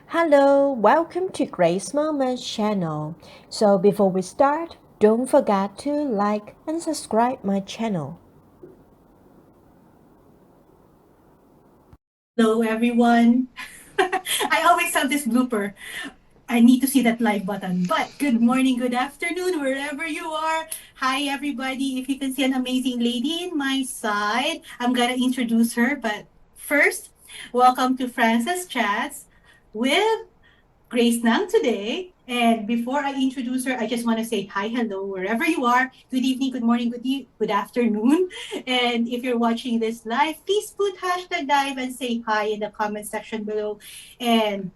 Hello, welcome to Grace Moments channel. So before we start, don't forget to like and subscribe my channel. Hello, everyone. I always have this blooper. I need to see that live button. But good morning, good afternoon, wherever you are. Hi, everybody. If you can see an amazing lady in my side, I'm going to introduce her. But first, welcome to Frances Chats with Grace Nang today. And before I introduce her, I just want to say hi, hello, wherever you are. Good evening, good morning, good afternoon. And if you're watching this live, please put hashtag live and say hi in the comment section below. And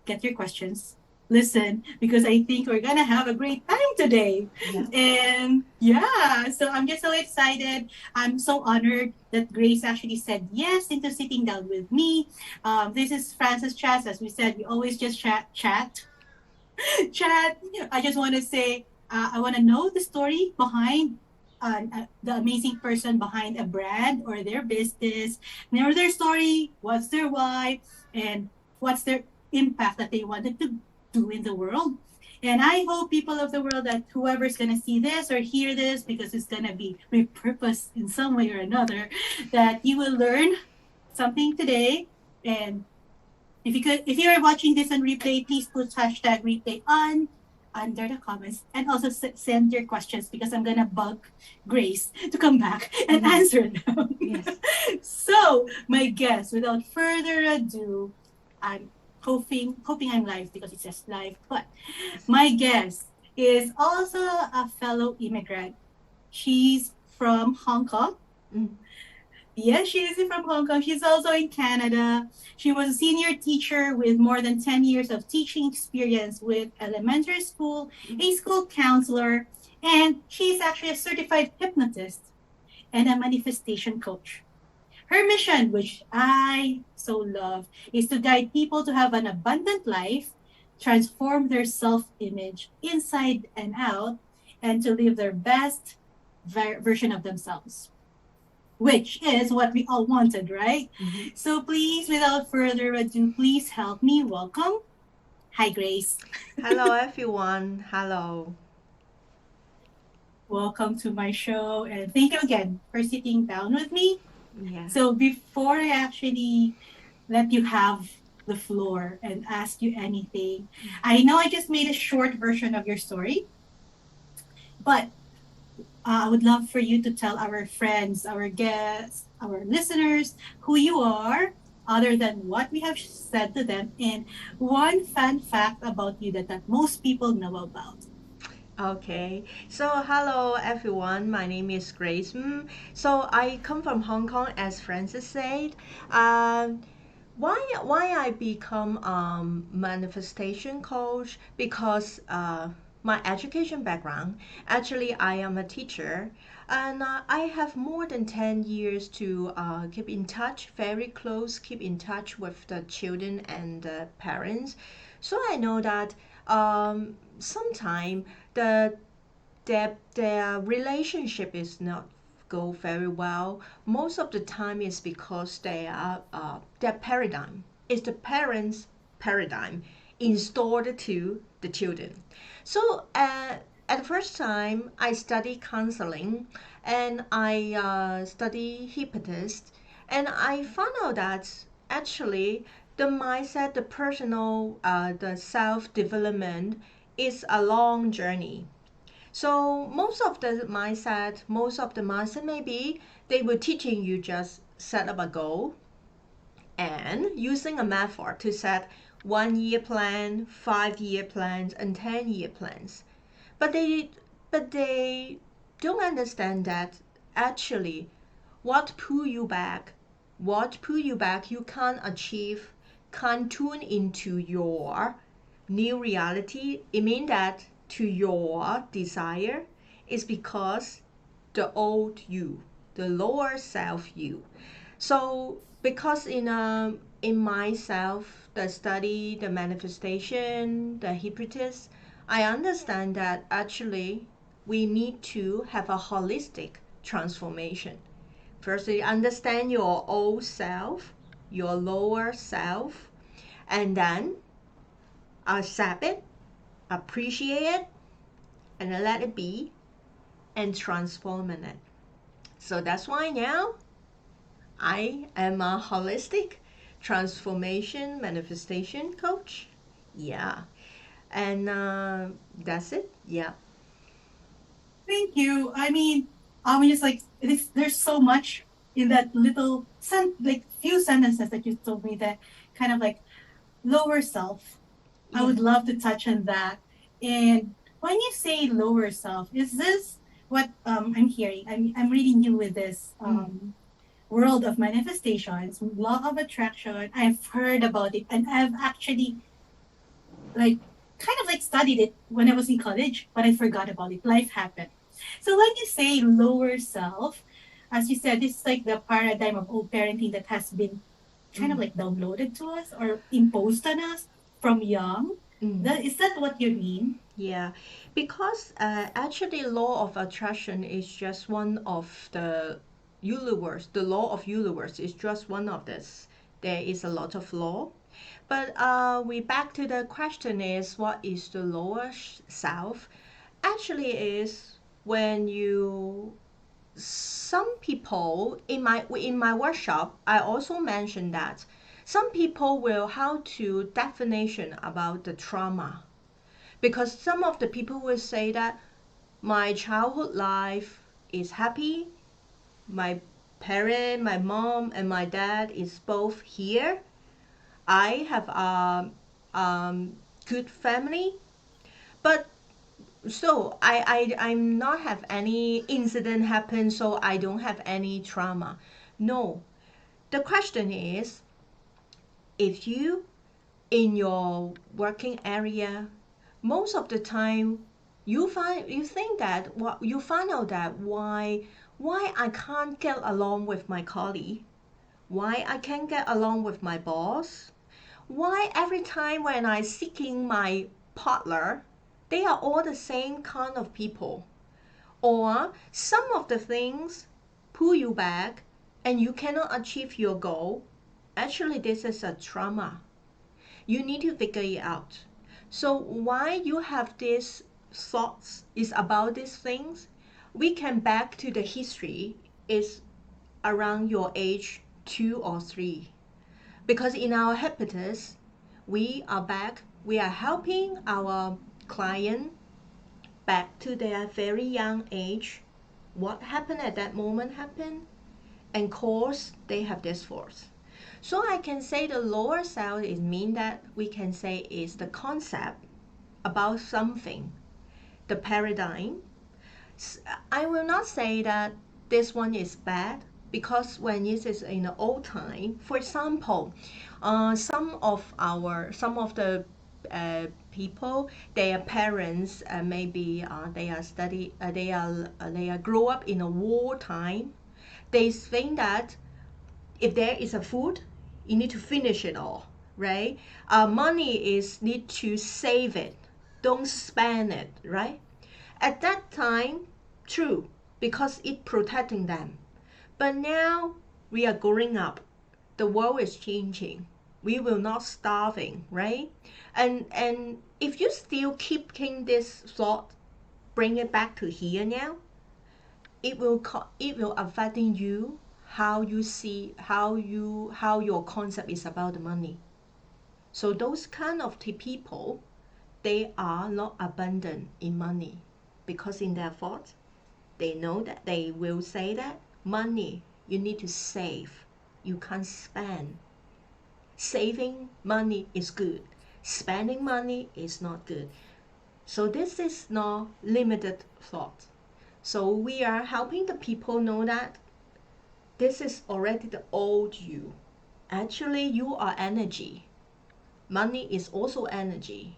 get your questions. Listen, because I think we're gonna have a great time today. Yeah. And yeah, so I'm just so excited. I'm so honored that Grace actually said yes into sitting down with me. This is Francis Chats. As we said, we always just chat. I just want to say, I want to know the story behind the amazing person behind a brand or their business, know their story, what's their why, and what's their impact that they wanted to do in the world. And I hope people of the world that whoever's going to see this or hear this, because it's going to be repurposed in some way or another, that you will learn something today. And if you are watching this on replay, please put hashtag replay on under the comments and also send your questions because I'm gonna bug Grace to come back and answer them. Yes. So my guest, without further ado, I'm hoping I'm live because it says live, but my guest is also a fellow immigrant. She's from Hong Kong. Yes, she is from Hong Kong. She's also in Canada. She was a senior teacher with more than 10 years of teaching experience with elementary school, a school counselor, and she's actually a certified hypnotist and a manifestation coach. Her mission, which I so love, is to guide people to have an abundant life, transform their self image inside and out, and to live their best version of themselves, which is what we all wanted, right? Mm-hmm. So please, without further ado, please help me welcome. Hi, Grace. Hello, everyone. Hello. Welcome to my show, and thank you again for sitting down with me. Yeah. So before I actually let you have the floor and ask you anything, I know I just made a short version of your story, but I would love for you to tell our friends, our guests, our listeners who you are, other than what we have said to them, and one fun fact about you that most people know about. Okay. So, hello, everyone. My name is Grace. So, I come from Hong Kong, as Francis said. Um, why I become manifestation coach? Because my education background. Actually, I am a teacher, and I have more than 10 years to keep in touch, very close, keep in touch with the children and the parents. So I know that sometimes the their relationship is not go very well. Most of the time is because they are their paradigm is the parents' paradigm installed to the children. So at the first time I study counseling and I study hypnotist, and I found out that actually the mindset, the personal, the self development is a long journey. So most of the mindset maybe they were teaching you just set up a goal and using a method to set 1 year plan, 5 year plans, and 10 year plans. But they don't understand that actually what pull you back you can't achieve, can't tune into your new reality. It means that to your desire is because the old you, the lower self you. So because in myself, the study, the manifestation, the hypnotist, I understand that actually we need to have a holistic transformation. Firstly, understand your old self, your lower self, and then accept it, appreciate it, and let it be, and transform in it. So that's why now I am a holistic transformation manifestation coach. Yeah. And that's it. Yeah. Thank you. I mean, I mean, just like there's so much in that little like few sentences that you told me that kind of like lower self. I Yeah. would love to touch on that. And when you say lower self, is this what I'm hearing? I'm reading you with this Mm. world of manifestations, law of attraction. I've heard about it, and I've actually like kind of like studied it when I was in college, but I forgot about it. Life happened. So when you say lower self, as you said, this is like the paradigm of old parenting that has been kind of Mm. like downloaded to us or imposed on us from young. Mm. Is that what you mean? Yeah, because actually, law of attraction is just one of the universe. The law of universe is just one of this. There is a lot of law, but we back to the question is what is the lower self? Actually, is when you some people in my workshop I also mentioned that some people will how to definition about the trauma because some of the people will say that my childhood life is happy, my my mom and my dad is both here, I have a good family, but so I'm not have any incident happen, so I don't have any trauma. No, the question is if you in your working area most of the time you think that what you find out that why I can't get along with my colleague, why I can't get along with my boss, why every time when I seeking my partner they are all the same kind of people, or some of the things pull you back and you cannot achieve your goal. Actually, this is a trauma. You need to figure it out. So why you have these thoughts is about these things. We can back to the history is around your age 2 or 3. Because in our hypnotist, we are helping our client back to their very young age. What happened at that moment happened and cause they have this force. So I can say the lower self is mean that we can say is the concept about something, the paradigm. I will not say that this one is bad because when it is in the old time, for example, some of the people, their parents maybe they are grow up in a war time. They think that if there is a food, you need to finish it all, right? Money is need to save it, don't spend it, right? At that time, true, because it protecting them. But now we are growing up. The world is changing. We will not starving, right? And if you still keeping this thought, bring it back to here now, it will affecting you how you see how your concept is about the money. So those kind of people they are not abundant in money because in their thoughts they know that they will say that money you need to save, you can't spend. Saving money is good, spending money is not good. So this is not limited thought. So we are helping the people know that this is already the old you. Actually, you are energy. Money is also energy.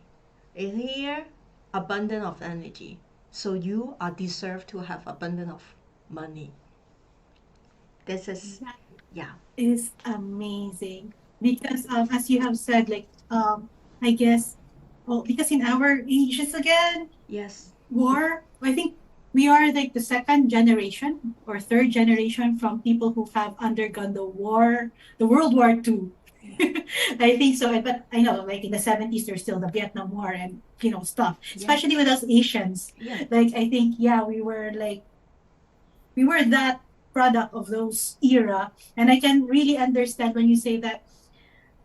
In here, abundance of energy. So you are deserve to have abundance of money. This is, That yeah. is amazing because as you have said, like I guess, well, because in our ages again, Yes. war, I think we are like the second generation or third generation from people who have undergone the war, the World War II. I think so. But I know, like in the 70s, there's still the Vietnam War and stuff. Yeah, Especially with us Asians. yeah. Like I think, yeah, we were that product of those era, and I can really understand when you say that.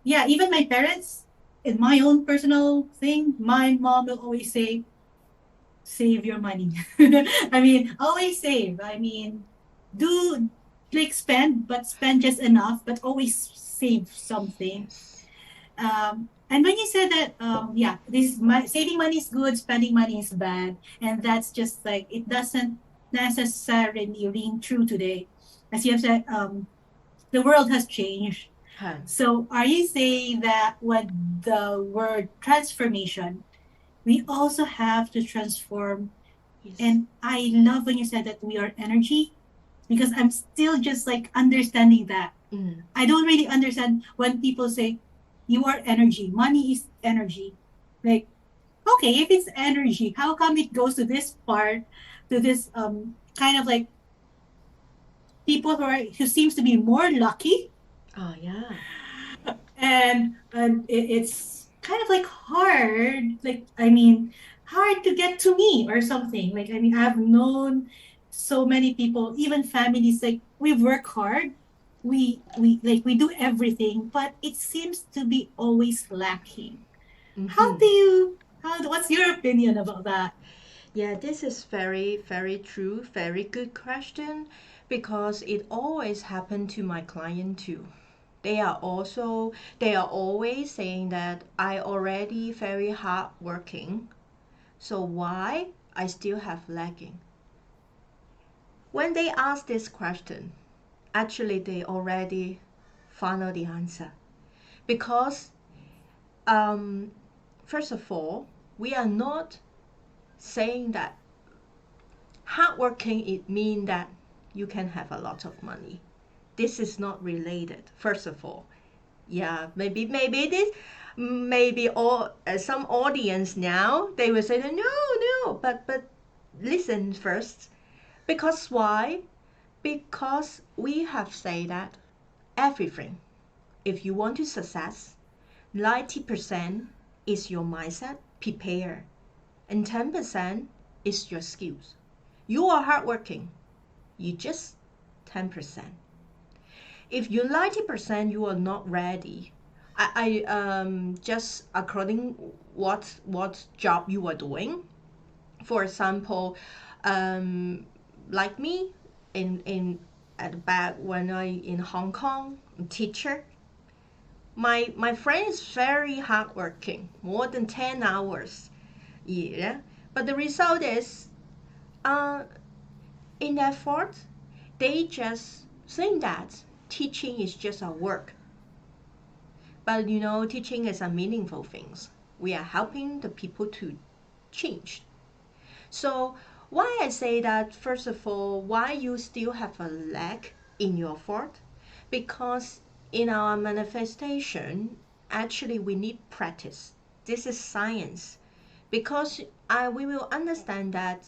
Yeah, even my parents, in my own personal thing, my mom will always say, "Save your money." I mean, always save. I mean, do like spend, but spend just enough, but always save something. Yes. And when you said that, yeah, saving money is good, spending money is bad, and that's just like it doesn't necessarily ring true today, as you have said. The world has changed. Huh. So, are you saying that with the word transformation, we also have to transform? Yes. And I love when you said that we are energy, because I'm still just like understanding that. Mm. I don't really understand when people say you are energy, money is energy. Like, okay, if it's energy, how come it goes to this part, to this kind of like people who seems to be more lucky, Oh, yeah. and it's kind of like hard, like I mean, hard to get to me or something. Like I mean, I've known so many people, even families, like we work hard, we do everything, but it seems to be always lacking. Mm-hmm. What's your opinion about that? Yeah, this is very, very true, very good question because it always happened to my client too. They are always saying that I already very hard working, so why I still have lagging? When they ask this question, actually they already found out the answer. Because um, first of all, we are not saying that hardworking it means that you can have a lot of money. This is not related. First of all, yeah, maybe this, maybe all some audience now they will say that no, but listen first, because why? Because we have said that everything, if you want to success, 90% is your mindset, prepare, and 10% is your skills. You are hardworking, you just 10%. If you 90% you are not ready, I just according what job you are doing. For example, um, like me in at the back when I in Hong Kong, teacher. My friend is very hardworking, more than 10 hours. Yeah, but the result is, uh, in effort, they just think that teaching is just a work. But teaching is a meaningful things. We are helping the people to change. So why I say that, first of all, why you still have a lack in your thought? Because in our manifestation, actually we need practice. This is science. Because we will understand that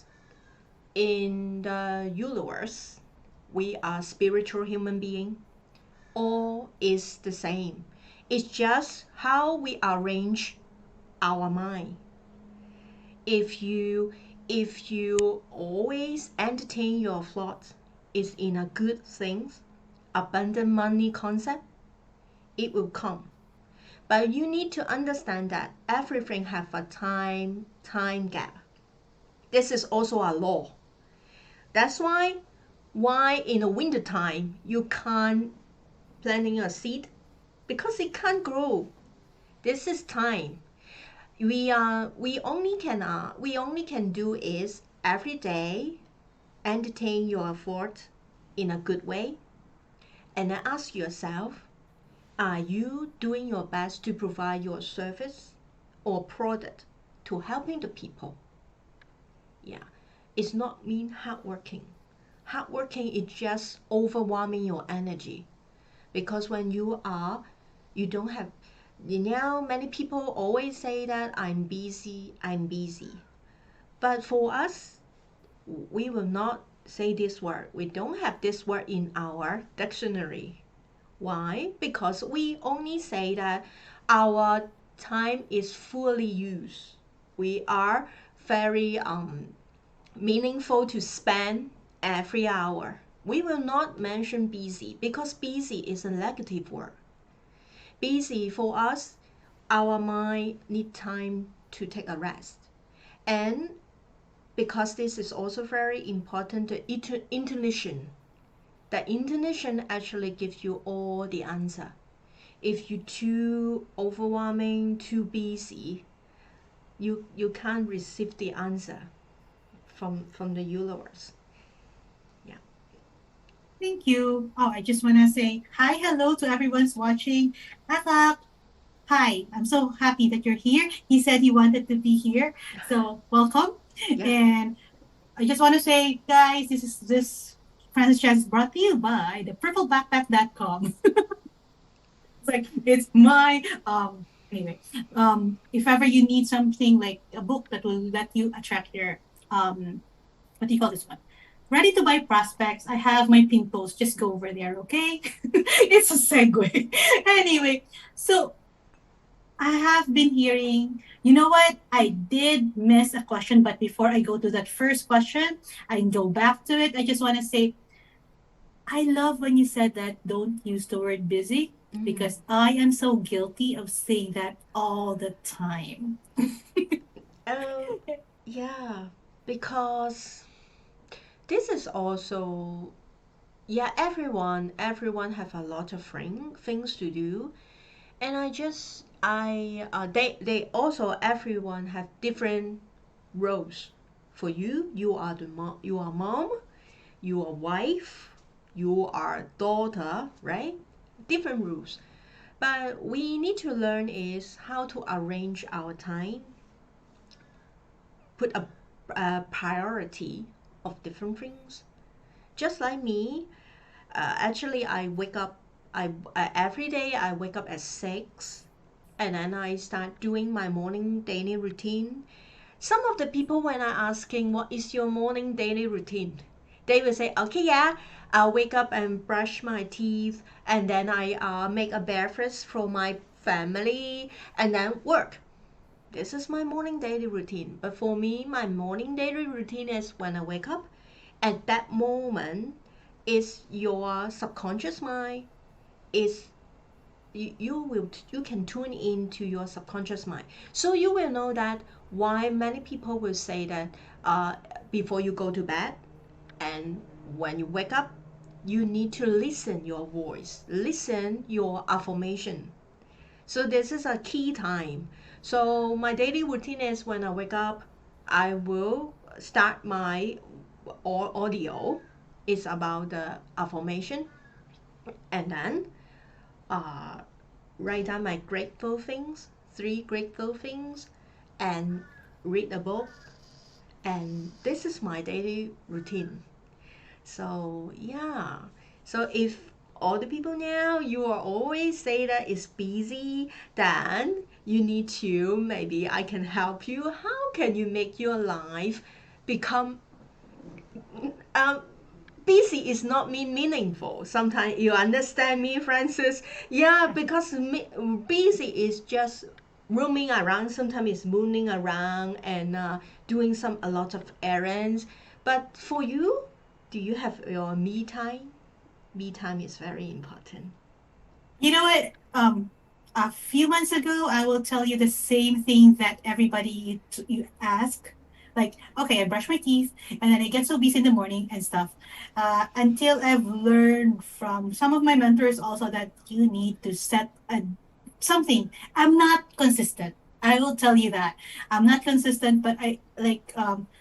in the universe, we are spiritual human being. All is the same. It's just how we arrange our mind. If you always entertain your thoughts is in a good things, abundant money concept, it will come. But you need to understand that everything have a time gap. This is also a law. That's why in the winter time you can't planting a seed because it can't grow. This is time. We only can do is every day entertain your thought in a good way, and then ask yourself, are you doing your best to provide your service or product to helping the people? Yeah, it's not mean hardworking. Hardworking is just overwhelming your energy, because when you don't have, many people always say that I'm busy. But for us, we will not say this word. We don't have this word in our dictionary. Why? Because we only say that our time is fully used. We are very meaningful to spend every hour. We will not mention busy because busy is a negative word. Busy for us, our mind need time to take a rest. And because this is also very important, the intuition. The intuition actually gives you all the answer. If you're too overwhelming, too busy, you can't receive the answer from the universe. Yeah. Thank you. Oh, I just want to say hi, hello to everyone's watching. Akak, hi. I'm so happy that you're here. He said he wanted to be here. So welcome. Yeah. And I just want to say, guys, this Francis Chat is brought to you by the purplebackpack.com. It's like it's my anyway. If ever you need something like a book that will let you attract your what do you call this one? Ready to buy prospects. I have my pin post. Just go over there, okay? It's a segue. Anyway, so I have been hearing, you know what? I did miss a question, but before I go to that first question, I can go back to it. I just want to say, I love when you said that don't use the word busy because I am so guilty of saying that all the time. Um, yeah, because this is also, yeah, everyone have a lot of things to do, and they also everyone have different roles. For you, you are the mom, you are mom, you are wife, you are daughter, right? Different rules. But we need to learn is how to arrange our time, put a priority of different things. Just like me, actually, I wake up. Every day I wake up at 6, and then I start doing my morning daily routine. Some of the people, when I asking what is your morning daily routine, they will say, okay, yeah, I'll wake up and brush my teeth, and then I make a breakfast for my family, and then work. This is my morning daily routine. But for me, my morning daily routine is when I wake up. At that moment, is your subconscious mind is you can tune into your subconscious mind, so you will know that why many people will say that before you go to bed and when you wake up, you need to listen your voice, listen your affirmation. So this is a key time. So my daily routine is when I wake up, I will start my audio. It's about the affirmation, and then uh, write down my grateful things, 3 grateful things, and read a book. And this is my daily routine. So yeah. So if all the people now you are always say that it's busy, then you need to, maybe I can help you. How can you make your life become um, busy is not mean meaningful. Sometimes you understand me, Francis. Yeah, because busy is just roaming around. Sometimes it's mooning around and doing a lot of errands. But for you, do you have your me time? Me time is very important. You know what? A few months ago, I will tell you the same thing that everybody you ask. Like, okay, I brush my teeth, and then I get so busy in the morning and stuff. Until I've learned from some of my mentors also that you need to set something. I'm not consistent. I will tell you that I'm not consistent, but I like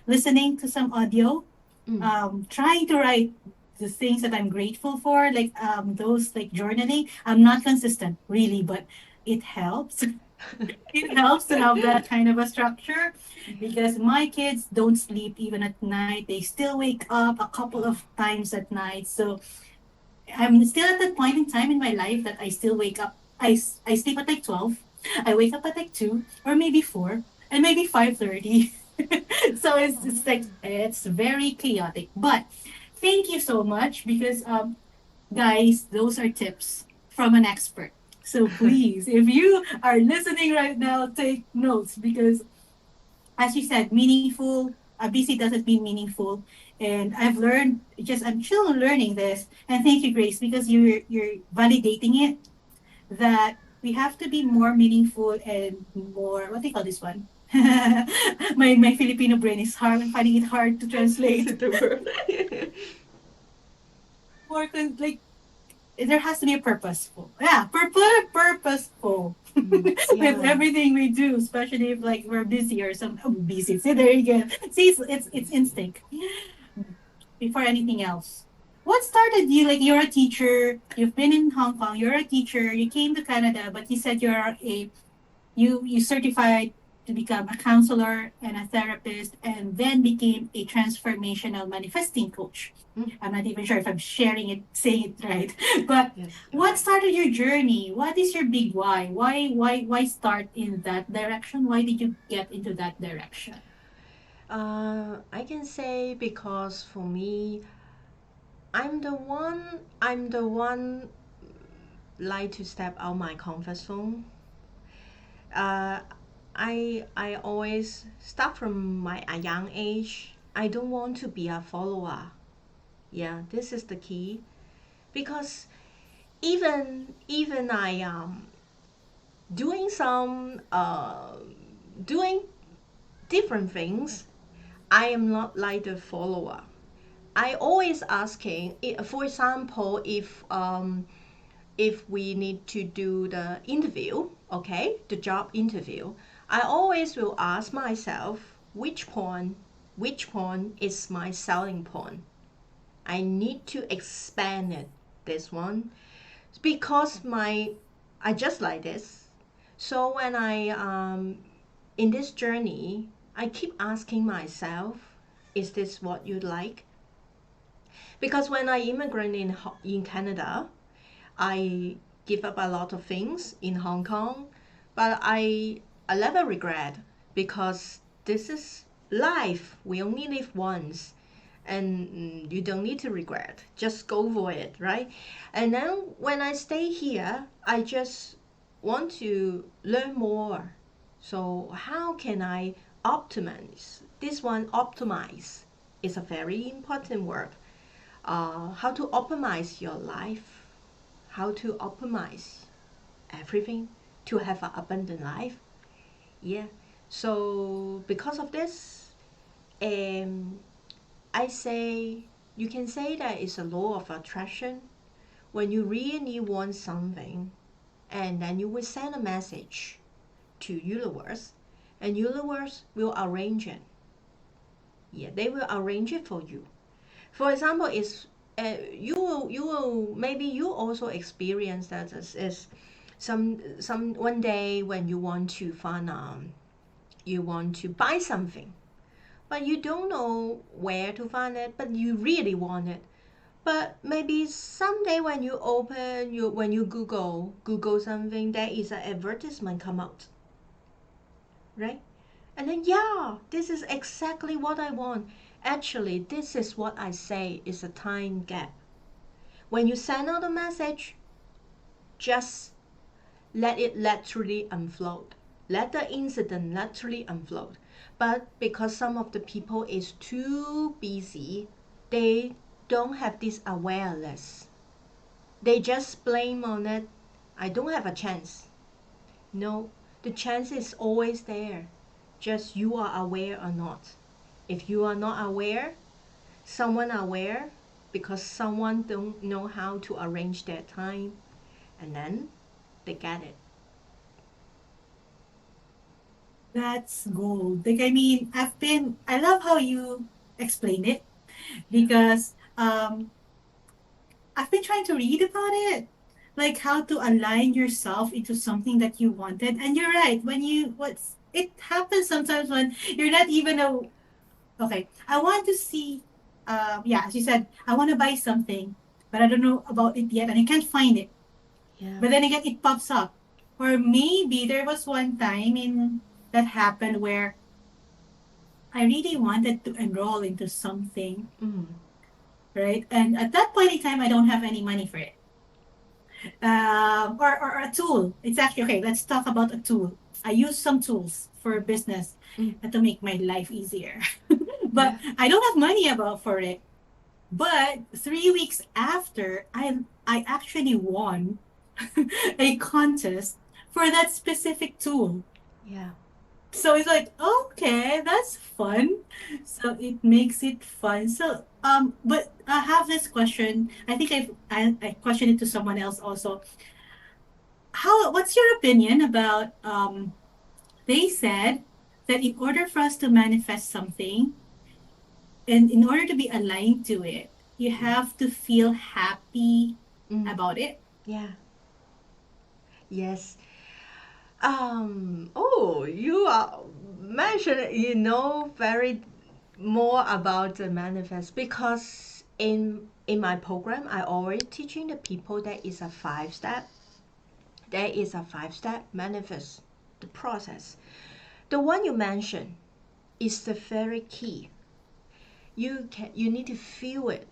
listening to some audio, Mm. trying to write the things that I'm grateful for, like those like journaling. I'm not consistent really, but it helps. It helps to have that kind of a structure because my kids don't sleep even at night. They still wake up a couple of times at night. So I'm still at that point in time in my life that I still wake up. I sleep at like 12. I wake up at like 2 or maybe 4 and maybe 5:30. So it's like it's very chaotic. But thank you so much because guys, those are tips. from an expert. So please, if you are listening right now, take notes because, as you said, meaningful. Busy doesn't mean meaningful, and I've learned. Just I'm still learning this, and thank you, Grace, because you're validating it that we have to be more meaningful and more. What do you call this one? My Filipino brain is hard. I'm finding it hard to translate. The word. More like there has to be a purposeful. Yeah, purposeful with Yeah. everything we do, especially if like we're busy or some busy. See, there you go. See, it's instinct before anything else. What started you? Like you're a teacher. You've been in Hong Kong. You're a teacher. You came to Canada, but you said you're a you certified to become a counselor and a therapist, and then became a transformational manifesting coach. Mm. I'm not even sure if I'm sharing it, saying it right. But Yes. what started your journey? What is your big why? Why start in that direction? Why did you get into that direction? I can say because for me, I'm the one like to step out my comfort zone. Uh, I always start from my a young age. I don't want to be a follower. Yeah, this is the key because even I doing some doing different things. I am not like the follower. I always asking, for example, if we need to do the interview, okay, the job interview, I always will ask myself which point is my selling point. I need to expand it. This one because I just like this. So when I in this journey, I keep asking myself, is this what you like? Because when I immigrated in Canada, I give up a lot of things in Hong Kong, but I never regret because this is life. We only live once, and you don't need to regret. Just go for it, right? And then when I stay here, I just want to learn more. So how can I optimize? This one optimize is a very important word. How to optimize your life, how to optimize everything to have an abundant life. Yeah. So because of this, um, I say you can say that it's a law of attraction. When you really want something, and then you will send a message to universe, and universe will arrange it. Yeah, they will arrange it for you. For example, is you will maybe you also experience that is some one day when you want to find you want to buy something, but you don't know where to find it, but you really want it. But maybe someday when you open you when you Google something, there is an advertisement come out, right? And then yeah, this is exactly what I want. Actually, this is what I say is a time gap. When you send out a message, just let it naturally unfold. Let the incident naturally unfold. But because some of the people is too busy, they don't have this awareness. They just blame on it. I don't have a chance. No, the chance is always there. Just you are aware or not. If you are not aware, someone aware because someone don't know how to arrange their time and then they get it. That's gold. Like I mean, I love how you explain it because I've been trying to read about it, like how to align yourself into something that you wanted. And you're right. When you what's it happens sometimes when you're not even a okay. I want to see. Yeah, as you said, I want to buy something, but I don't know about it yet, and I can't find it. Yeah. But then again, it pops up. Or maybe there was one time in that happened where I really wanted to enroll into something, Mm. right? And at that point in time, I don't have any money for it. or a tool. It's actually okay. Let's talk about a tool. I use some tools for business Mm, to make my life easier, but yeah. I don't have money about for it. But 3 weeks after, I actually won a contest for that specific tool. Yeah. So it's like, okay, that's fun. So it makes it fun. So but I have this question. I think I questioned it to someone else also. What's your opinion about they said that in order for us to manifest something and in order to be aligned to it, you have to feel happy Mm, about it. yeah. Yes. Oh, you are mentioned, very more about the manifest because in my program, I already teaching the people that is a 5 step. There is a 5 step manifest the process. The one you mentioned is the very key. You need to feel it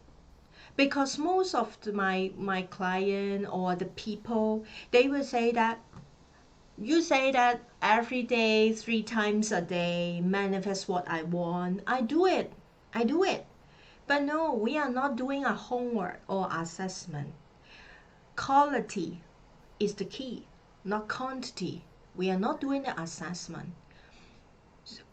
because most of my client or the people they will say that you say that every day, 3 times a day, manifest what I want. I do it. I do it. But no, we are not doing a homework or assessment. Quality is the key, not quantity. We are not doing the assessment.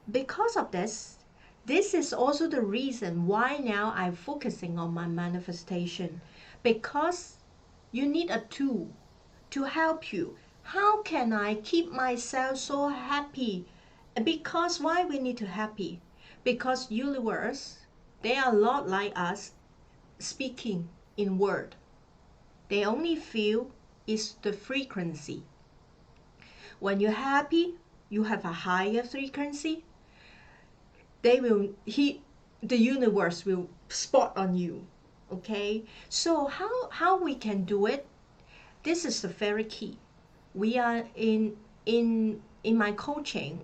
Because of this is also the reason why now I'm focusing on my manifestation. Because you need a tool to help you. How can I keep myself so happy? Because why we need to happy? Because universe, they are a lot like us speaking in word. They only feel is the frequency. When you're happy, you have a higher frequency. They will the universe will spot on you. Okay? So how we can do it? This is the very key. We are in my coaching.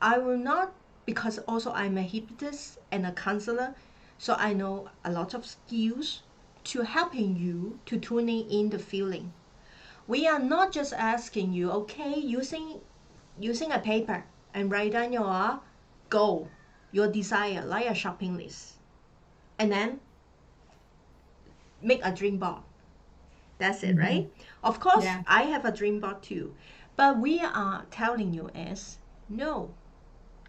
I will not because also I'm a hypnotist and a counselor, so I know a lot of skills to helping you to tuning in the feeling. We are not just asking you, okay, using a paper and write down your goal, your desire, like a shopping list, and then make a dream board. That's it, Mhm. right? Of course, Yeah. I have a dream board too. But we are telling you is no,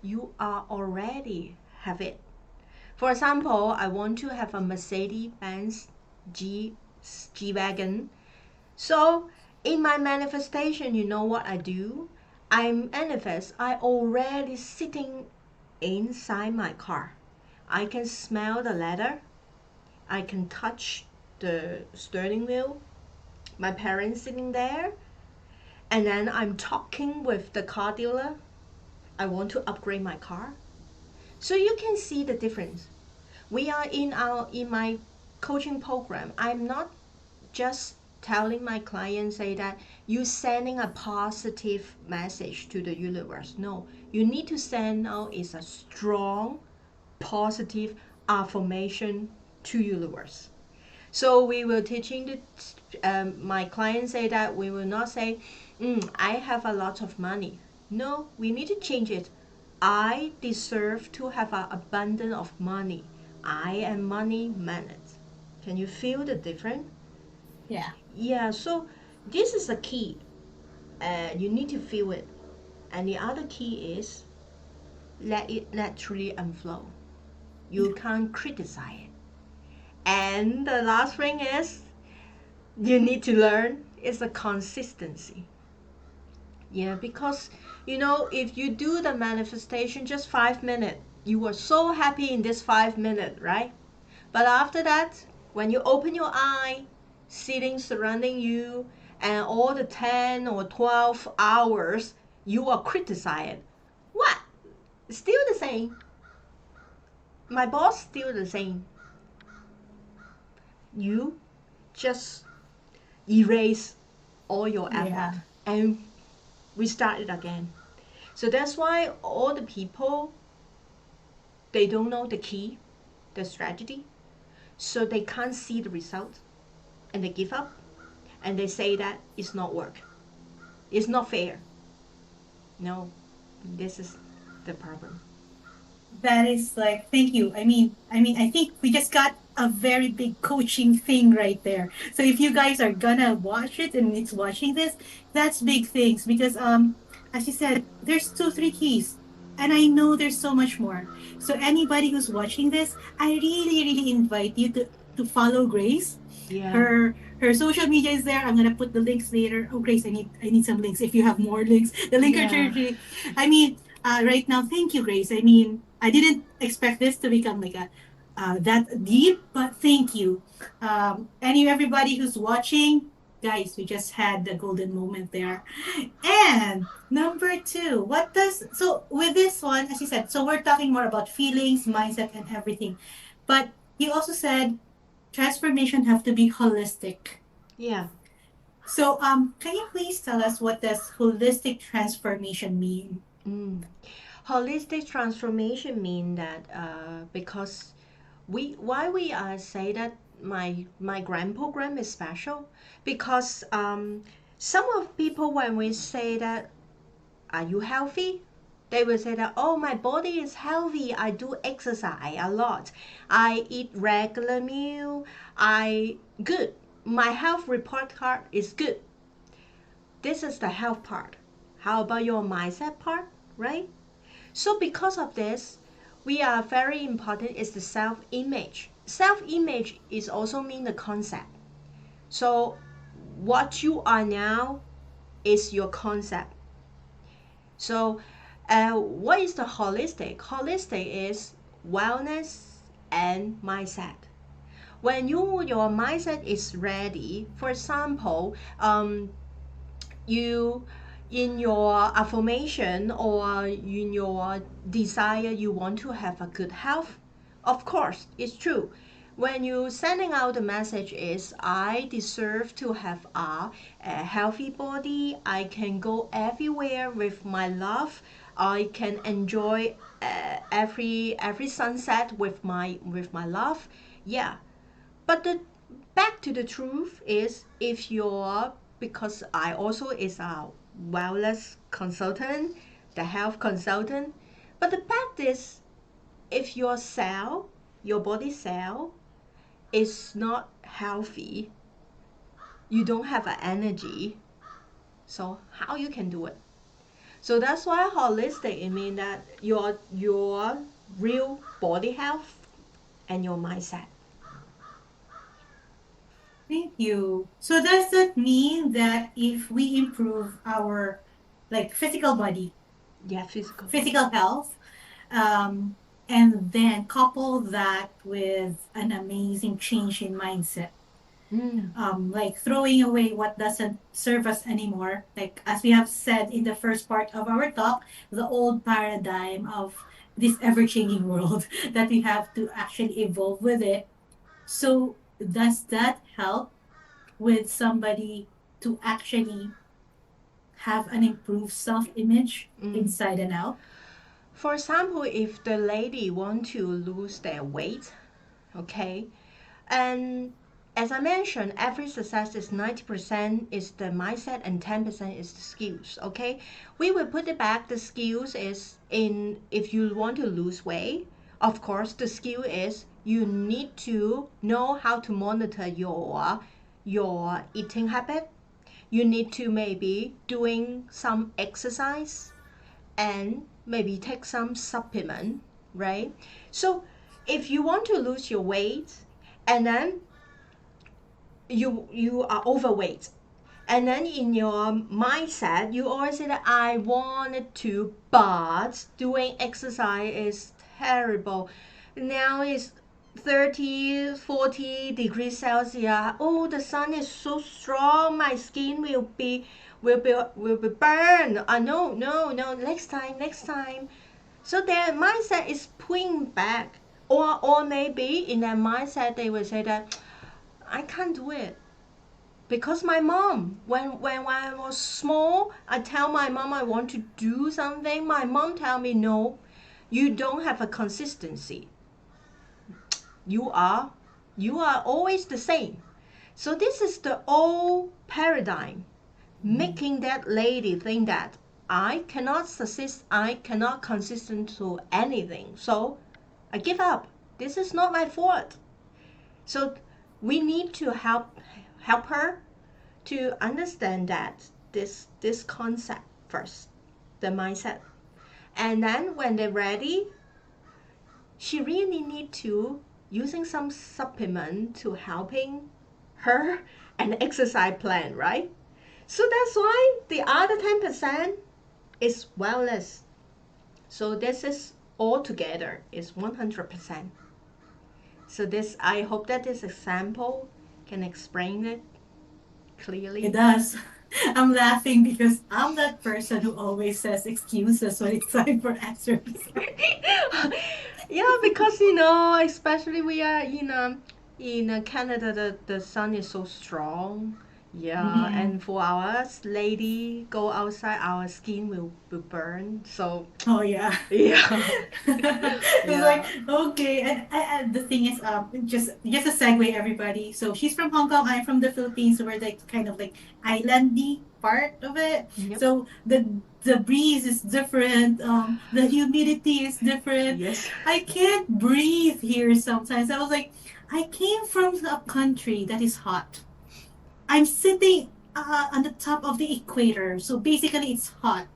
you are already have it. For example, I want to have a Mercedes-Benz G G wagon. So in my manifestation, you know what I do? I manifest. I already sitting inside my car. I can smell the leather. I can touch the steering wheel. My parents sitting there, and then I'm talking with the car dealer. I want to upgrade my car. So you can see the difference. We are in my coaching program. I'm not just telling my clients say that you sending a positive message to the universe. No, you need to send out is a strong positive affirmation to universe. So we will teaching my clients say that we will not say, I have a lot of money. No, we need to change it. I deserve to have an abundance of money. I am money magnet. Can you feel the difference? Yeah. Yeah, so this is a key. You need to feel it. And the other key is let it naturally unflow. You can't criticize it. And the last thing is you need to learn is a consistency. Yeah, because if you do the manifestation just 5 minutes, you were so happy in this 5 minutes, right? But after that, when you open your eye, sitting surrounding you, and all the 10 or 12 hours you are criticized. What? Still the same. My boss still the same. You just erase all your Yeah. effort and restart it again. So that's why all the people they don't know the key, the strategy, so they can't see the result and they give up. and they say that it's not work, it's not fair. No, this is the problem. That is like, thank you. I think we just got a very big coaching thing right there. So if you guys are gonna watch it and it's watching this, that's big things because as you said, there's two, three keys. And I know there's so much more. So anybody who's watching this, I really, really invite you to follow Grace. Yeah, Her social media is there. I'm gonna put the links later. Oh, Grace, I need some links. If you have more links, the link are yeah, churchy. Right now, thank you, Grace. I mean, I didn't expect this to become like a that deep, but thank you. Everybody who's watching, guys, we just had the golden moment there. And number two, what does so with this one, as you said, so we're talking more about feelings, mindset, and everything. But you also said transformation have to be holistic. yeah. So can you please tell us what does holistic transformation mean? Mm. Holistic transformation mean that because we why we say that my grand program is special because some of people when we say that are you healthy, they will say that oh my body is healthy, I do exercise a lot, I eat regular meal, I good, my health report card is good. This is the health part. How about your mindset part, right? So because of this, we are very important is the self-image. Self-image is also mean the concept. So what you are now is your concept. So what is the holistic? Holistic is wellness and mindset. When your mindset is ready, for example, you in your affirmation or in your desire you want to have a good health, of course it's true. When you sending out the message is I deserve to have a healthy body, I can go everywhere with my love, I can enjoy every sunset with my love. Yeah, but the back to the truth is if you're, because I also is a wellness consultant, the health consultant, but the fact is if your cell, your body cell is not healthy, you don't have an energy, so how you can do it? So that's why holistic it means that your real body health and your mindset. Thank you. So does that mean that if we improve our like physical body, Yeah, physical body. physical health, um, and then couple that with an amazing change in mindset, Mm, like throwing away what doesn't serve us anymore, like as we have said in the first part of our talk, the old paradigm of this ever-changing world that we have to actually evolve with it. So does that help with somebody to actually have an improved self-image mm. inside and out? For example, if the lady want to lose their weight, okay, and as I mentioned, every success is 90% is the mindset and 10% is the skills, okay? We will put it back. The skills is in if you want to lose weight, of course, the skill is you need to know how to monitor your eating habit. You need to maybe doing some exercise and maybe take some supplement, right? So if you want to lose your weight and then you are overweight and then in your mindset you always say that I wanted to but doing exercise is terrible, now it's 30, 40 degrees Celsius. Oh, the sun is so strong, my skin will be burned. No, no, no, next time, next time. So their mindset is pulling back. Or maybe in their mindset they will say that I can't do it because my mom, when I was small, I tell my mom I want to do something, my mom tell me no, you don't have a consistency, you are you are always the same. So this is the old paradigm, making that lady think that I cannot succeed, I cannot consistent to anything. So I give up. This is not my fault. So we need to help her to understand that this concept first, the mindset. And then when they're ready, she really need to using some supplement to helping her an exercise plan, right? So that's why the other 10% is wellness. So this is all together is 100%. So this, I hope that this example can explain it clearly. It does. I'm laughing because I'm that person who always says excuses when it's time for exercise. Yeah, because especially we are in Canada, the sun is so strong. Yeah, Mm-hmm. and for us lady go outside, our skin will burn. So Oh yeah. yeah, It's like yeah, okay, and the thing is, just a segue, everybody. So she's from Hong Kong. I'm from the Philippines. So we're like kind of like islandy part of it. yep, So the breeze is different. The humidity is different. yes, I can't breathe here sometimes. I was like, I came from a country that is hot. I'm sitting on the top of the equator, so basically it's hot.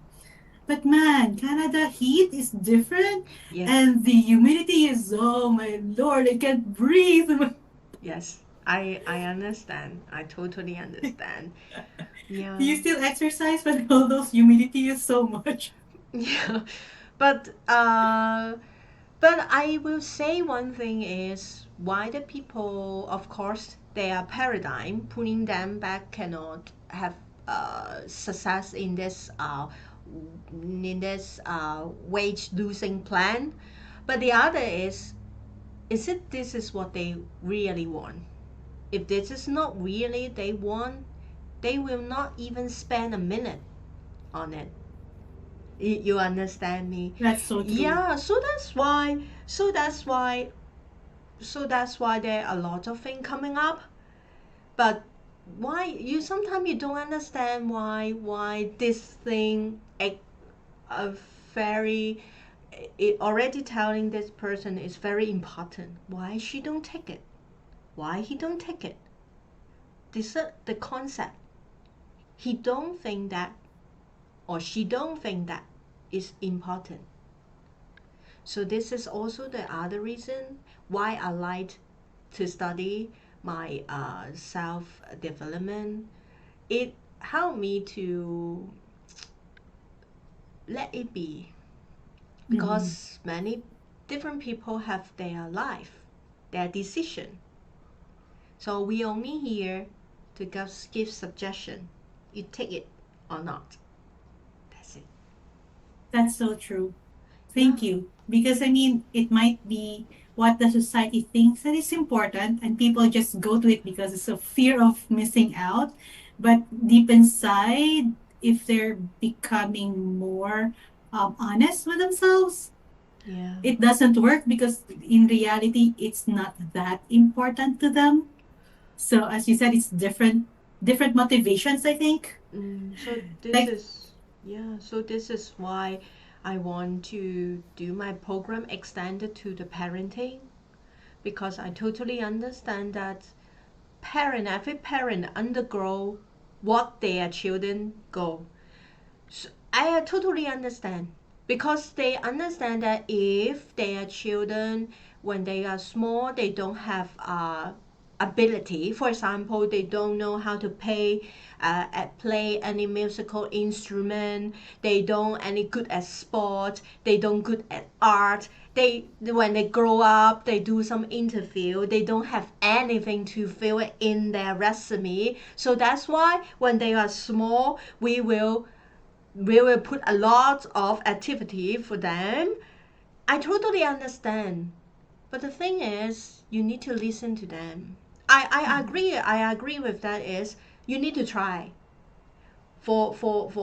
But man, Canada heat is different, yes, and the humidity is, oh my lord, I can't breathe. yes. I understand. I totally understand. Do Yeah. you still exercise when all those humidity is so much? Yeah, but but I will say one thing is why the people, of course, their paradigm pulling them back cannot have success in this wage losing plan. But the other is it this is what they really want? If this is not really they want, they will not even spend a minute on it. You understand me? That's so true. Yeah, so that's why there are a lot of things coming up. But why you sometimes you don't understand why this thing a very it already telling this person is very important. Why she don't take it? Why he don't take it? This is the concept. He don't think that or she don't think that is important. So this is also the other reason why I like to study my self development. It helped me to let it be Mm-hmm. because many different people have their life, their decision. So we only here to give suggestion. You take it or not. That's it. That's so true. Yeah. Thank you. Because I mean, it might be what the society thinks that is important, and people just go to it because it's a fear of missing out. But deep inside, if they're becoming more honest with themselves, Yeah. it doesn't work because in reality, it's not that important to them. So as you said, it's different motivations, I think. So this Like, is yeah, so this is why I want to do my program extended to the parenting because I totally understand that every parent undergo what their children go. So I totally understand because they understand that if their children, when they are small, they don't have ability. For example, they don't know how to play any musical instrument. They don't any good at sport. They don't good at art. They when they grow up, they do some interview. They don't have anything to fill it in their resume. So that's why when they are small, we will put a lot of activity for them. I totally understand. But the thing is, you need to listen to them. I agree with that is you need to try. For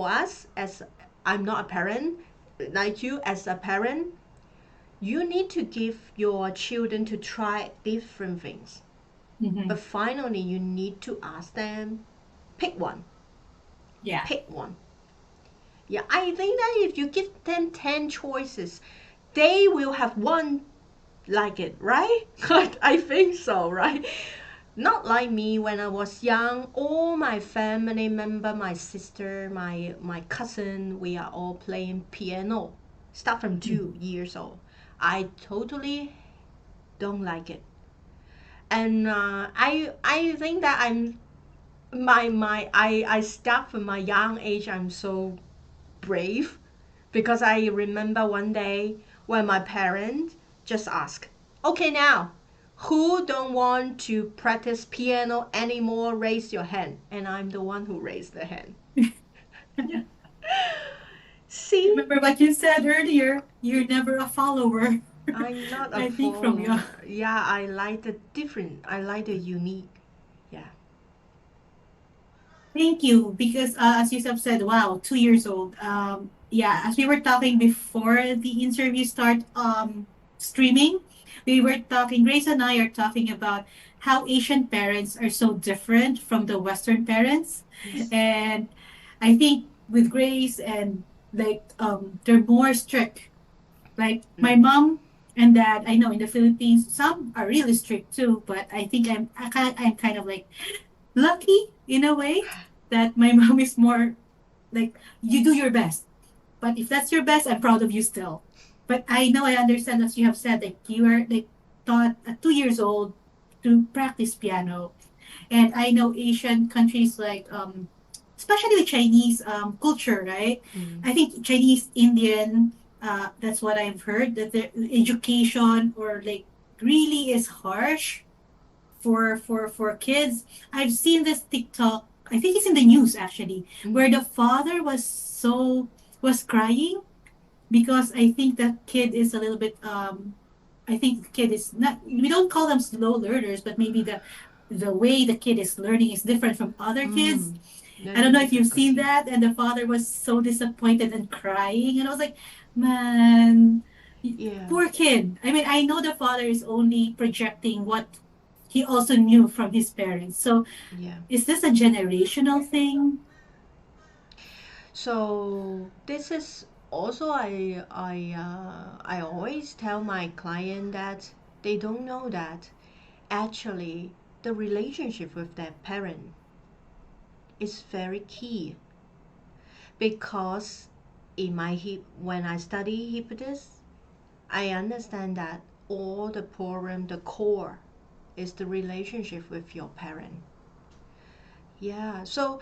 us as I'm not a parent, like you as a parent, you need to give your children to try different things. Mm-hmm. But finally, you need to ask them, pick one, Yeah. pick one. Yeah, I think that if you give them 10 choices, they will have one like it, right? I think so, right? Not like me when I was young. All my family member, my sister, my cousin, we are all playing piano. Start from 2 years old. I totally don't like it, and I think that I start from my young age. I'm so brave because I remember one day when my parents just asked, "Okay, now, who don't want to practice piano anymore? Raise your hand." And I'm the one who raised the hand. See, Remember what you said earlier? You're never a follower. I'm not a I think from you. follower. Yeah, I like the different. I like the unique. Yeah. Thank you. Because as you have said, wow, 2 years old. Yeah, as we were talking before the interview start streaming, we were talking, Grace and I are talking about how Asian parents are so different from the Western parents. Yes. And I think with Grace and like they're more strict. Like my Mm. mom and dad, I know in the Philippines, some are really strict too, but I think I'm kind of like lucky in a way that my mom is more like you do your best. But if that's your best, I'm proud of you still. But I know I understand as you have said, like you are like taught at 2 years old to practice piano. And I know Asian countries like especially the Chinese culture, right? Mm. I think Chinese, Indian, that's what I've heard, that the education or like really is harsh for kids. I've seen this TikTok. I think it's in the news actually, Mm. where the father was crying because I think that kid is a little bit I think the kid is not, we don't call them slow learners, but maybe the way the kid is learning is different from other kids. Mm. I don't Learning know if you've seen difficulty. that, and the father was so disappointed and crying, and I was like, man, Yeah. poor kid. I mean, I know the father is only projecting what he also knew from his parents. So, Yeah. is this a generational thing? So this is also I always tell my client that they don't know that actually the relationship with their parent is very key because in my when I study hypnosis, I understand that all the problem, the core, is the relationship with your parent. Yeah. So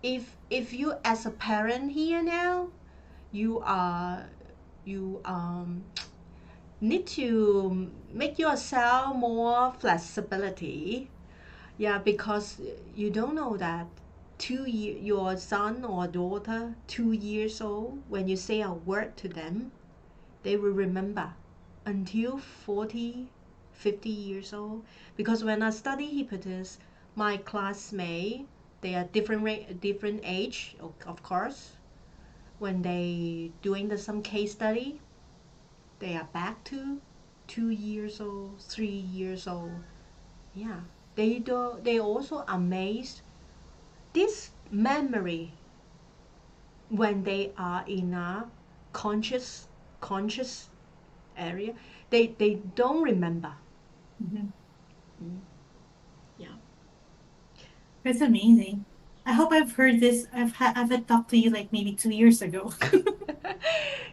if you as a parent here now, you are you need to make yourself more flexibility. Yeah, because you don't know that your son or daughter 2 years old, when you say a word to them, they will remember until 40, 50 years old. Because when I study hypnosis, my classmates, they are different age, of course. When they doing some case study, they are back to 2 years old, 3 years old. Yeah, they also amazed this memory when they are in a conscious conscious area. They don't remember. Mhm. Mm, yeah. That's amazing. I hope I've heard this. I've talked to you like maybe 2 years ago.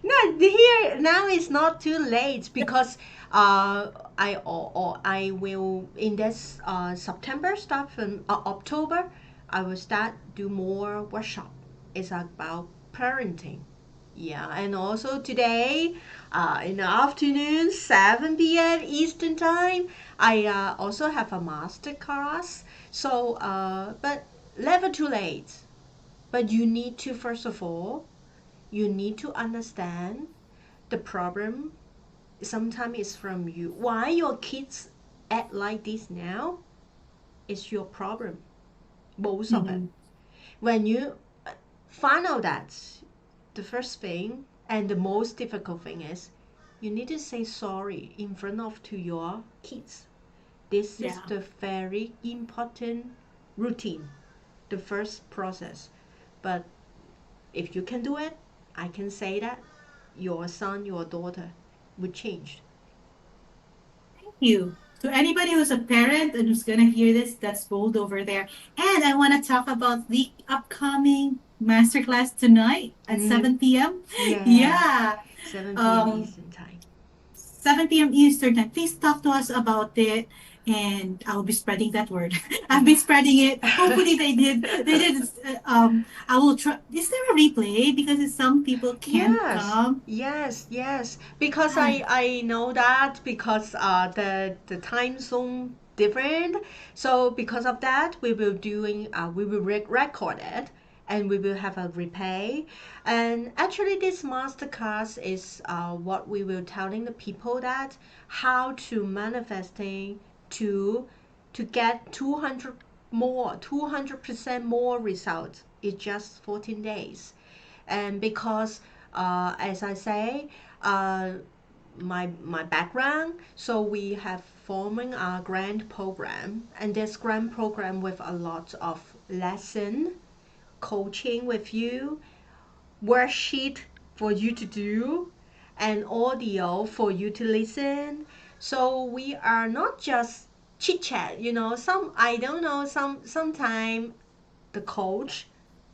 No, here now it's not too late because I will in this September start from October I will start do more workshop. It's about parenting. Yeah, and also today, in the afternoon, 7 p.m. Eastern Time, I also have a master class. So, but never too late. But you need to, first of all, you need to understand the problem. Sometimes it's from you. Why your kids act like this now is your problem, most of it. Mhm. When you find out that, the first thing and the most difficult thing is you need to say sorry in front of to your kids. This is Yeah. the very important routine, the first process. But if you can do it, I can say that your son, your daughter would change. You. To anybody who's a parent and who's gonna hear this, that's gold over there. And I want to talk about the upcoming masterclass tonight at Mm, 7 p.m. yeah, Yeah. 7 p.m. Um, Eastern time. 7 p.m. Eastern time. Please talk to us about it, and I'll be spreading that word. I've been spreading it. Hopefully, they did. They did. I will try. Is there a replay? Because some people can't Yes, come. yes. Because Ah, I know that because the time zone different. So because of that, we will record it and we will have a replay. And actually, this masterclass is what we will telling the people that how to manifesting to to get 200% more results in just 14 days. And because as I say, uh, my background, so we have forming a grant program, and this grant program with a lot of lesson coaching with you, worksheet for you to do, and audio for you to listen. So we are not just chit chat, some I don't know, sometime the coach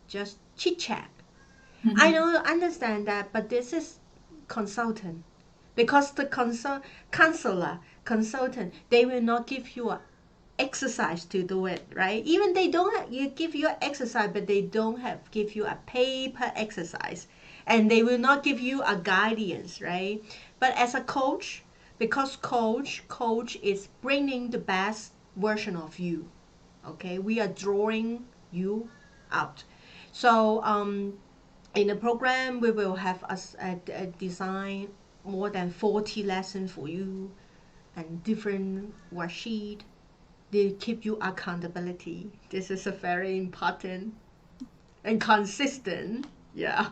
just chit chat. I mhm. don't understand that, but this is consultant because the counselor consultant, they will not give you a exercise to do it, right? Even they don't you give you exercise, but they don't have give you a paper exercise, and they will not give you a guidance, right? But as a coach, because coach is bringing the best version of you. Okay, we are drawing you out. So in the program, we will have a design more than 40 lessons for you and different worksheet. They keep you accountability. This is a very important and consistent. Yeah.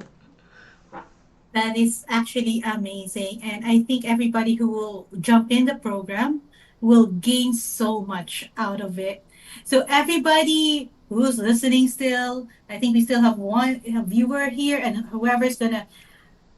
That is actually amazing. And I think everybody who will jump in the program will gain so much out of it. So everybody who's listening still, I think we still have one a viewer here, and whoever's gonna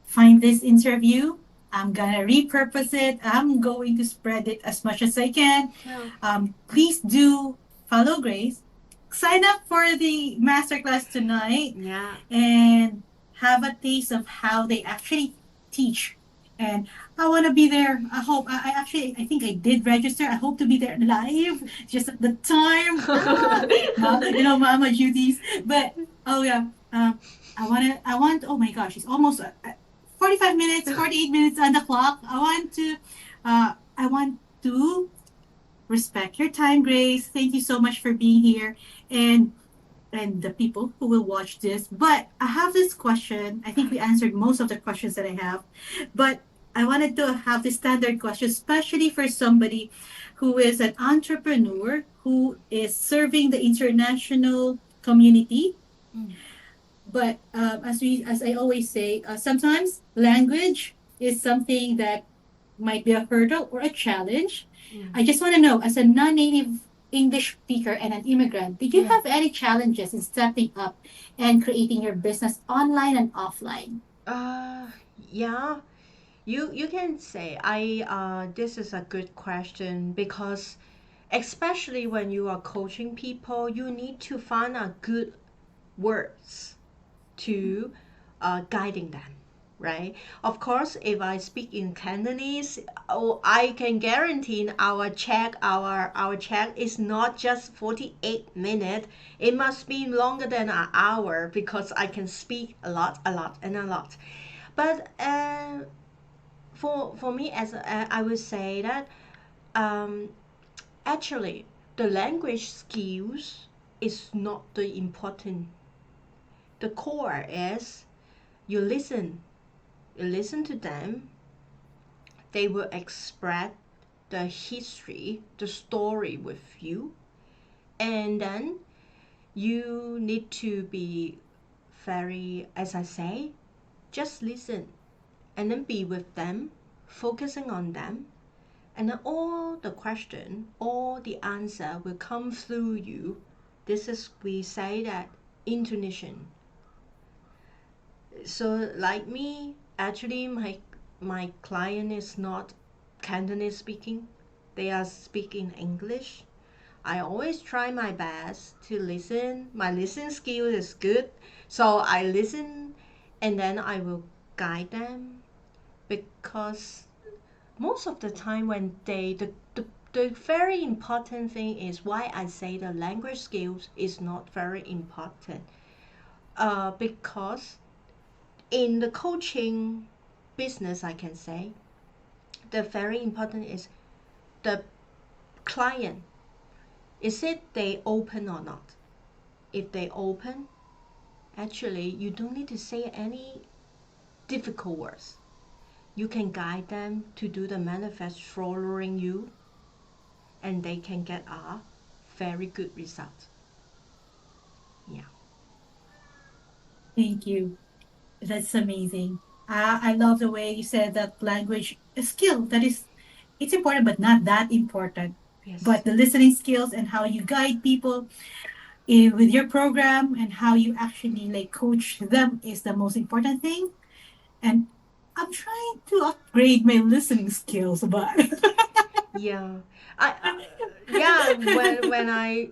find this interview, I'm gonna repurpose it. I'm going to spread it as much as I can. Yeah. Please do follow Grace. Sign up for the masterclass tonight Yeah. and have a taste of how they actually teach. And I want to be there. I actually, I think I did register. I hope to be there live, just at the time. Mama duties. But, oh yeah, oh my gosh, it's almost 45 minutes, 48 minutes on the clock. I want to respect your time, Grace. Thank you so much for being here. And the people who will watch this. But I have this question. I think we answered most of the questions that I have, but I wanted to have the standard question, especially for somebody who is an entrepreneur who is serving the international community. Mm, But as I always say, sometimes language is something that might be a hurdle or a challenge. mm. I just want to know, as a non-native English speaker and an immigrant, did you Yeah. have any challenges in stepping up and creating your business online and offline? Uh, yeah. You can say this is a good question because especially when you are coaching people, you need to find a good words to guiding them, right? Of course, if I speak in Cantonese, oh, I can guarantee our chat is not just 48 minutes. It must be longer than an hour because I can speak a lot, and a lot. But for me, as I would say that um, actually the language skills is not the important. The core is you listen. You listen to them. They will express the history, the story with you, and then you need to be very, as I say, just listen and then be with them, focusing on them, and then all the question, all the answer will come through you. This is, we say that, intuition. So like me, actually my client is not Cantonese speaking. They are speaking English. I always try my best to listen. My listening skill is good. So I listen and then I will guide them, because most of the time when the very important thing is why I say the language skills is not very important. Because in the coaching business, I can say the very important is the client. Is it they open or not? If they open, actually you don't need to say any difficult words. You can guide them to do the manifest following you, and they can get a very good result. Yeah. Thank you. That's amazing. I love the way you said that language a skill that is it's important but not that important. Yes. But the listening skills and how you guide people with your program and how you actually like coach them is the most important thing. And I'm trying to upgrade my listening skills, but Yeah. I yeah, when I,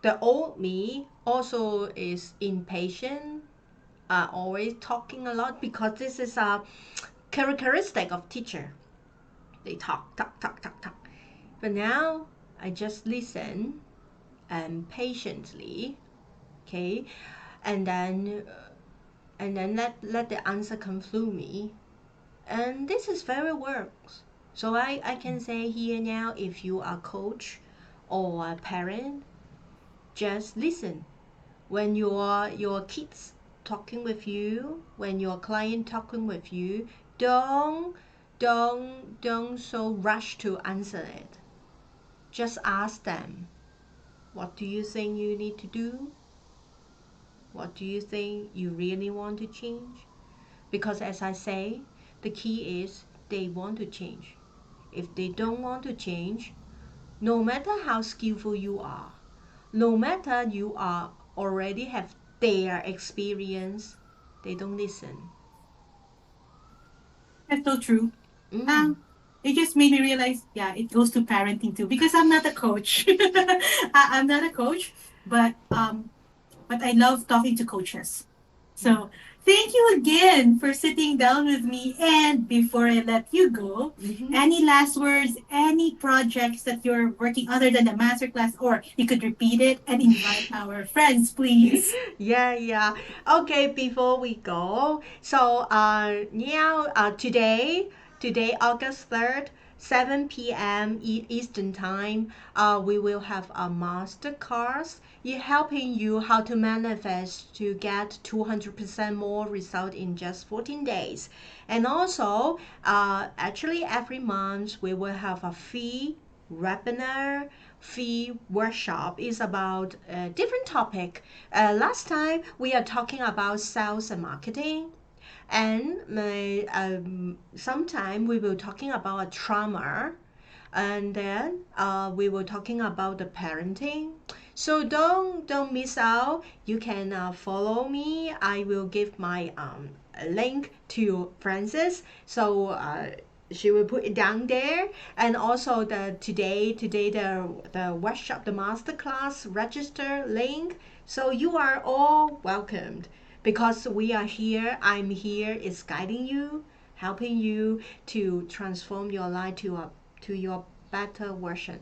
the old me also is impatient, always talking a lot, because this is a characteristic of teacher. They talk, talk, talk, talk, talk. But now I just listen and patiently, okay, and then let the answer come through me, and this is very works. So I can say here now, if you are coach or a parent, just listen. When your kids talking with you, when your client talking with you, don't so rush to answer it. Just ask them, what do you think you need to do? What do you think you really want to change? Because as I say, the key is they want to change. If they don't want to change, no matter how skillful you are, no matter you are already have their experience, they don't listen. that's so true. Mm. Um, it just made me realize, yeah, it goes to parenting too because I'm not a coach. I'm not a coach, but I love talking to coaches. Yeah. So thank you again for sitting down with me. And before I let you go, Mm-hmm. any last words, any projects that you're working other than the masterclass, or you could repeat it and invite our friends, please. Yeah, yeah. Okay, before we go, so now today August 3rd, 7 p.m. Eastern Time, we will have a master course helping you how to manifest to get 200% more result in just 14 days. And also, actually every month we will have a free webinar, fee workshop is about a different topic. Last time we are talking about sales and marketing, and sometime we will talking about a trauma, and then we were talking about the parenting. So don't miss out. You can follow me. I will give my link to Francis. So she will put it down there, and also the today the workshop, the master class register link. So you are all welcomed, because we are here. I'm here is guiding you, helping you to transform your life to your better version.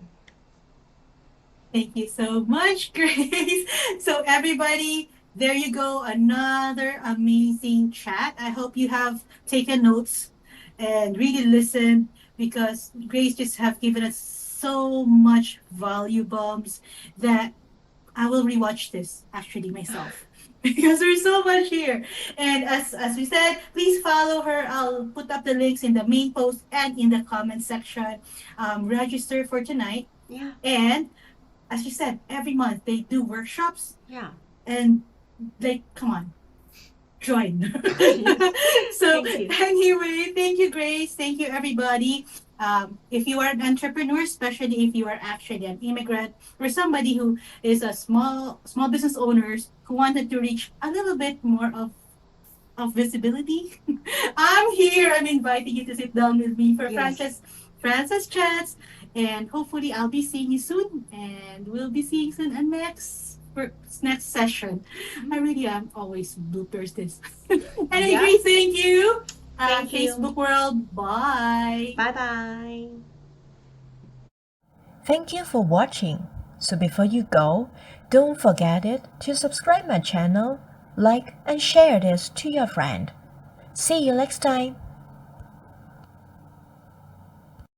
Thank you so much, Grace. So, everybody, there you go. Another amazing chat. I hope you have taken notes and really listened because Grace just have given us so much value bombs that I will rewatch this actually myself because there's so much here. And as we said, please follow her. I'll put up the links in the main post and in the comment section. Register for tonight. Yeah, And as you said, every month they do workshops yeah. and like, come on, join. So Thank you. anyway, thank you, Grace. Thank you, everybody. If you are an entrepreneur, especially if you are actually an immigrant or somebody who is a small business owners who wanted to reach a little bit more of visibility, I'm here. I'm inviting you to sit down with me for Yes. Francis chats, and hopefully I'll be seeing you soon, and we'll be seeing soon a next session. I really am always bloopers this. Anyway, Yep. Grace, thank you. Thank you. Facebook world, bye. Bye bye. Thank you for watching. So before you go, don't forget it to subscribe my channel, like and share this to your friend. See you next time.